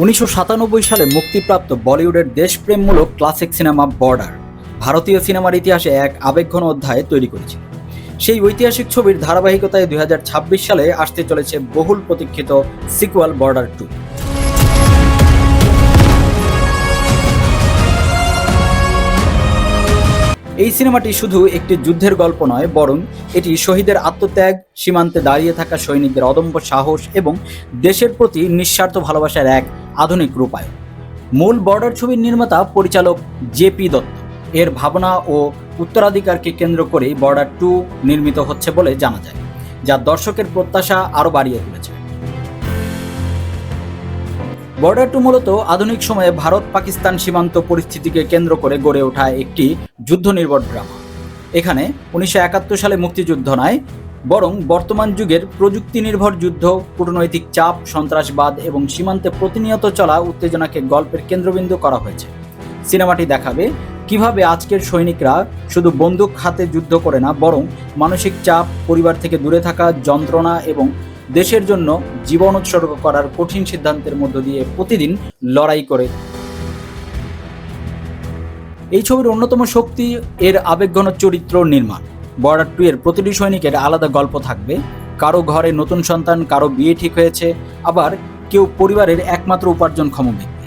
1997 সালে মুক্তিপ্রাপ্ত বলিউডের দেশপ্রেমমূলক ক্লাসিক সিনেমা বর্ডার ভারতীয় সিনেমার ইতিহাসে এক আবেগঘন অধ্যায় তৈরি করেছিল। সেই ঐতিহাসিক ছবির ধারাবাহিকতায় 2026 সালে আসতে চলেছে বহুল প্রতীক্ষিত সিকুয়াল বর্ডার 2। এই সিনেমাটি শুধু একটি যুদ্ধের গল্প নয়, বরং এটি শহীদের আত্মত্যাগ, সীমান্তে দাঁড়িয়ে থাকা সৈনিকদের অদম্য সাহস এবং দেশের প্রতি নিঃস্বার্থ ভালোবাসার এক আধুনিক রূপায়ণ। মূল বর্ডার ছবির নির্মাতা পরিচালক জেপি দত্ত এর ভাবনা ও উত্তরাধিকারকে কেন্দ্র করেই বর্ডার 2 নির্মিত হচ্ছে বলে জানা যায়, যা দর্শকের প্রত্যাশা আরও বাড়িয়ে তুলেছে। বর্ডার 2 মূলত আধুনিক সময়ে ভারত পাকিস্তান সীমান্ত পরিস্থিতিকে কেন্দ্র করে গড়ে ওঠা একটি যুদ্ধ নির্ভর ড্রামা। এখানে 1971 সালে মুক্তিযুদ্ধ নয়, বরং বর্তমান যুগের প্রযুক্তি নির্ভর যুদ্ধ, কূটনৈতিক চাপ, সন্ত্রাসবাদ এবং সীমান্তে প্রতিনিয়ত চলা উত্তেজনাকে গল্পের কেন্দ্রবিন্দু করা হয়েছে। সিনেমাটি দেখাবে কিভাবে আজকের সৈনিকরা শুধু বন্দুক হাতে যুদ্ধ করে না, বরং মানসিক চাপ, পরিবার থেকে দূরে থাকা, যন্ত্রণা এবং দেশের জন্য জীবন উৎসর্গ করার কঠিন সিদ্ধান্তের মধ্য দিয়ে প্রতিদিন লড়াই করে। এই ছবির অন্যতম শক্তি এর আবেগঘন চরিত্র নির্মাণ। বর্ডার 2 এর প্রতিটি সৈনিকের আলাদা গল্প থাকবে। কারো ঘরে নতুন সন্তান, কারো বিয়ে ঠিক হয়েছে, আবার কেউ পরিবারের একমাত্র উপার্জনক্ষম ব্যক্তি।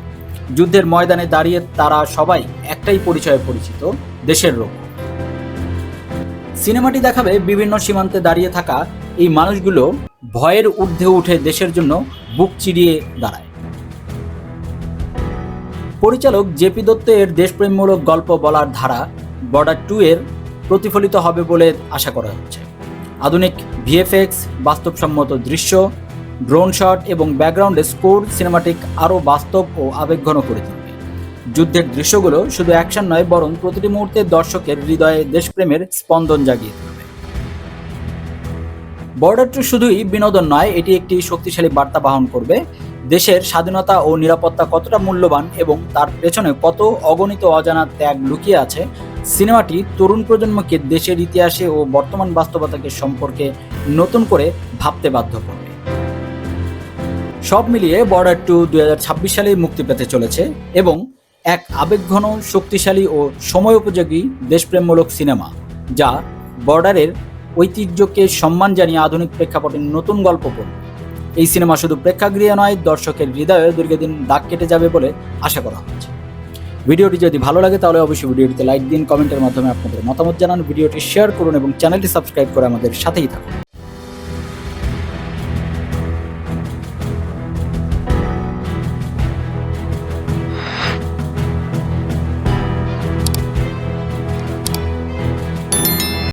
যুদ্ধের ময়দানে দাঁড়িয়ে তারা সবাই একটাই পরিচয়ে পরিচিত, দেশের রক্ষক। সিনেমাটি দেখাবে বিভিন্ন সীমান্তে দাঁড়িয়ে থাকা এই মানুষগুলো ভয়ের ঊর্ধ্বে উঠে দেশের জন্য বুক চিরিয়ে দাঁড়ায়। পরিচালক জেপি দত্ত এর দেশপ্রেমমূলক গল্প বলার ধারা বর্ডার 2 এর প্রতিফলিত হবে বলে আশা করা হচ্ছে। আধুনিক ভিএফএক্স, বাস্তবসম্মত দৃশ্য, ড্রোন শট এবং ব্যাকগ্রাউন্ডে স্কোর সিনেমাটিক আরও বাস্তব ও আবেগঘন করে তুলবে। যুদ্ধের দৃশ্যগুলো শুধু অ্যাকশন নয়, বরং প্রতিটি মুহূর্তে দর্শকের হৃদয়ে দেশপ্রেমের স্পন্দন জাগিয়ে তুলবে। বর্ডার 2 শুধুই বিনোদন নয়, এটি একটি শক্তিশালী বার্তা বহন করবে। দেশের স্বাধীনতা ও নিরাপত্তা কতটা মূল্যবান এবং তার পেছনে কত অগণিত অজানা ত্যাগ লুকিয়ে আছে, সিনেমাটি তরুণ প্রজন্মকে দেশের ইতিহাসে ও বর্তমান বাস্তবতাকে সম্পর্কে নতুন করে ভাবতে বাধ্য করবে। সব মিলিয়ে বর্ডার 2 2026 সালে মুক্তি পেতে চলেছে এবং এক আবেগঘন, শক্তিশালী ও সময়োপযোগী দেশপ্রেমমূলক সিনেমা, যা বর্ডারের ঐতিহ্যকে সম্মান জানিয়ে আধুনিক প্রেক্ষাপটে নতুন গল্প পড়বে। এই সিনেমা শুধু প্রেক্ষাগৃহে নয়, দর্শকের হৃদয়ে দীর্ঘদিন দাগ কেটে যাবে বলে আশা করা হচ্ছে। ভিডিওটি যদি ভালো লাগে তাহলে অবশ্যই ভিডিওটিতে লাইক দিন, কমেন্টের মাধ্যমে আপনাদের মতামত জানান, ভিডিওটি শেয়ার করুন এবং চ্যানেলটি সাবস্ক্রাইব করে আমাদের সাথেই থাকুন।